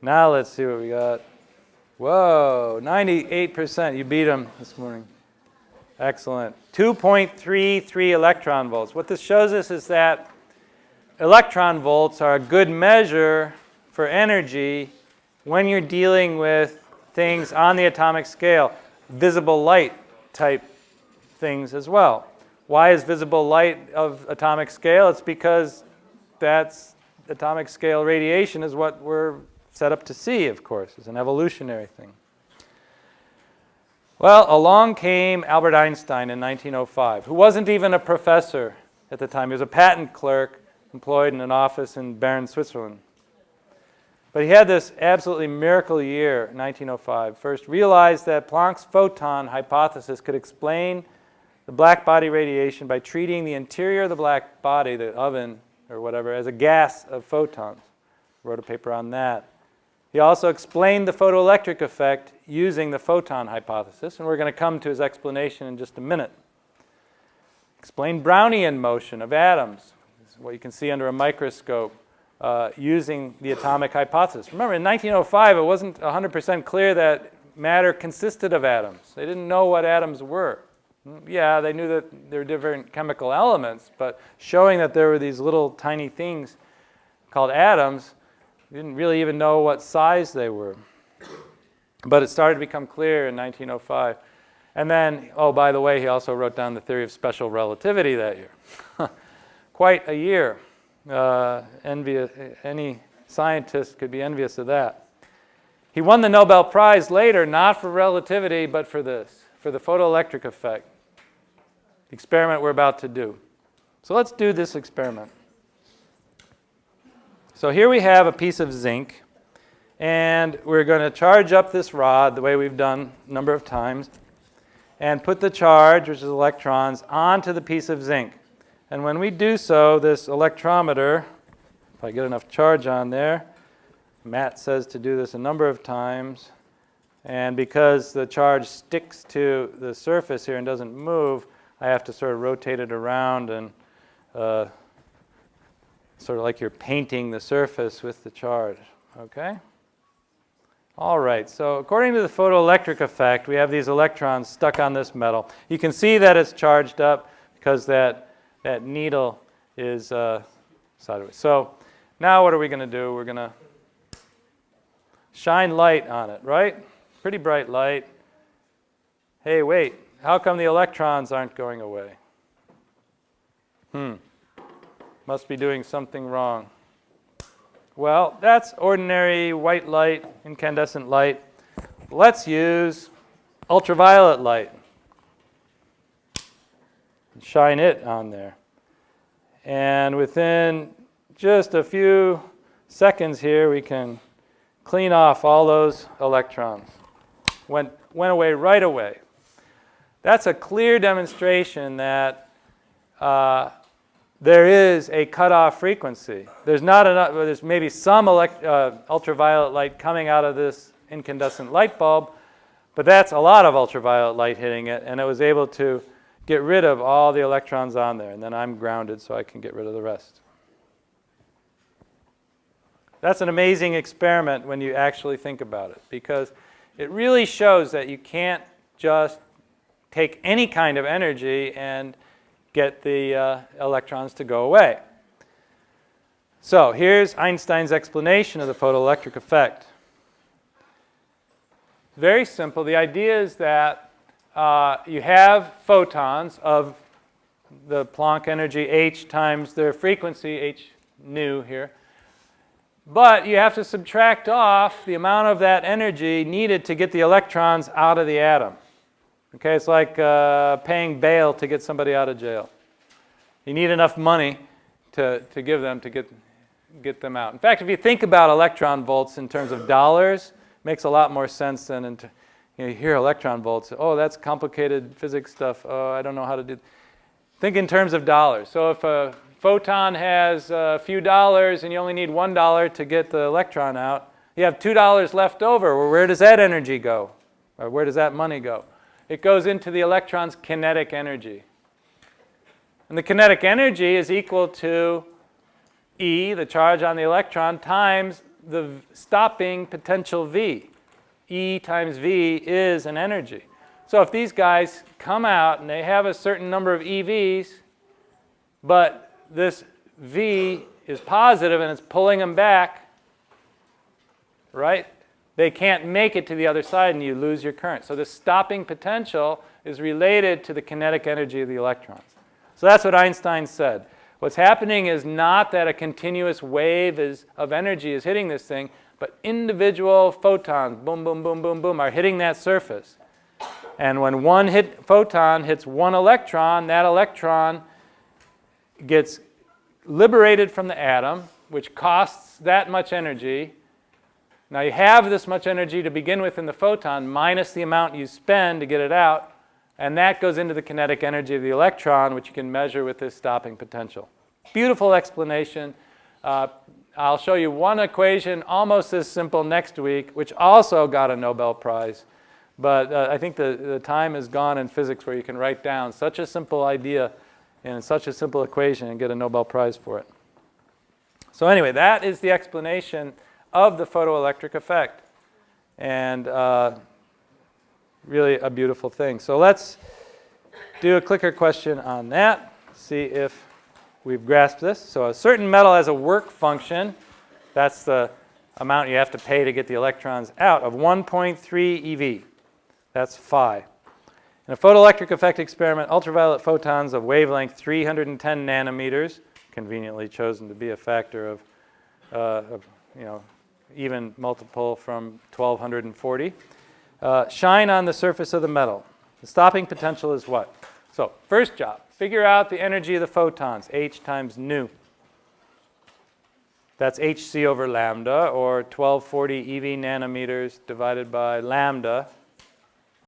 Now let's see what we got. Whoa, 98%. You beat them this morning. Excellent. 2.33 electron volts. What this shows us is that electron volts are a good measure for energy when you're dealing with things on the atomic scale. Visible light type things as well. Why is visible light of atomic scale? It's because that's atomic scale radiation is what we're set up to see, of course. It's an evolutionary thing. Well, along came Albert Einstein in 1905, who wasn't even a professor at the time. He was a patent clerk employed in an office in Bern, Switzerland. But he had this absolutely miracle year, 1905. First, realized that Planck's photon hypothesis could explain the black body radiation by treating the interior of the black body, the oven or whatever, as a gas of photons. Wrote a paper on that. He also explained the photoelectric effect using the photon hypothesis, and we're going to come to his explanation in just a minute. Explained Brownian motion of atoms. This is what you can see under a microscope using the atomic hypothesis. Remember, in 1905, it wasn't 100% clear that matter consisted of atoms. They didn't know what atoms were. Yeah, they knew that there were different chemical elements, but showing that there were these little tiny things called atoms, we didn't really even know what size they were. But it started to become clear in 1905. And then, oh, by the way, he also wrote down the theory of special relativity that year. Quite a year. Any scientist could be envious of that. He won the Nobel Prize later, not for relativity, but for this, for the photoelectric effect. The experiment we're about to do. So let's do this experiment. So here we have a piece of zinc, and we're going to charge up this rod the way we've done a number of times, and put the charge, which is electrons, onto the piece of zinc. And when we do so, this electrometer, if I get enough charge on there, Matt says to do this a number of times, and because the charge sticks to the surface here and doesn't move, I have to sort of rotate it around and sort of like you're painting the surface with the charge, okay? All right, so according to the photoelectric effect, we have these electrons stuck on this metal. You can see that it's charged up because that needle is sideways. So now what are we going to do? We're going to shine light on it, right? Pretty bright light. Hey, wait, how come the electrons aren't going away? Must be doing something wrong. Well, that's ordinary white light, incandescent light. Let's use ultraviolet light. Shine it on there. And within just a few seconds here, we can clean off all those electrons. Went away right away. That's a clear demonstration that there is a cutoff frequency. There's not enough. There's maybe some ultraviolet light coming out of this incandescent light bulb, but that's a lot of ultraviolet light hitting it, and it was able to get rid of all the electrons on there, and then I'm grounded so I can get rid of the rest. That's an amazing experiment when you actually think about it, because it really shows that you can't just take any kind of energy and get the electrons to go away. So here's Einstein's explanation of the photoelectric effect. Very simple. The idea is that you have photons of the Planck energy h times their frequency, h nu here. But you have to subtract off the amount of that energy needed to get the electrons out of the atom. Okay, it's like paying bail to get somebody out of jail. You need enough money to give them to get them out. In fact, if you think about electron volts in terms of dollars, it makes a lot more sense than you hear electron volts. Oh, that's complicated physics stuff. Oh, I don't know how to do. Think in terms of dollars. So if a photon has a few dollars and you only need $1 to get the electron out, you have $2 left over. Well, where does that energy go? Or where does that money go? It goes into the electron's kinetic energy. And the kinetic energy is equal to E, the charge on the electron, times the stopping potential V. E times V is an energy. So if these guys come out and they have a certain number of EVs, but this V is positive and it's pulling them back, right? They can't make it to the other side and you lose your current. So the stopping potential is related to the kinetic energy of the electrons. So that's what Einstein said. What's happening is not that a continuous wave of energy is hitting this thing, but individual photons, boom, boom, boom, boom, boom, are hitting that surface. And when one photon hits one electron, that electron gets liberated from the atom, which costs that much energy. Now you have this much energy to begin with in the photon, minus the amount you spend to get it out, and that goes into the kinetic energy of the electron, which you can measure with this stopping potential. Beautiful explanation. I'll show you one equation almost as simple next week, which also got a Nobel Prize. But I think the time is gone in physics where you can write down such a simple idea in such a simple equation and get a Nobel Prize for it. So anyway, that is the explanation of the photoelectric effect. And really a beautiful thing. So let's do a clicker question on that, see if we've grasped this. So a certain metal has a work function, that's the amount you have to pay to get the electrons out, of 1.3 eV. That's phi. In a photoelectric effect experiment, ultraviolet photons of wavelength 310 nanometers, conveniently chosen to be a factor of even multiple from 1240, shine on the surface of the metal. The stopping potential is what? So first job, figure out the energy of the photons, h times nu. That's hc over lambda, or 1240 eV nanometers divided by lambda.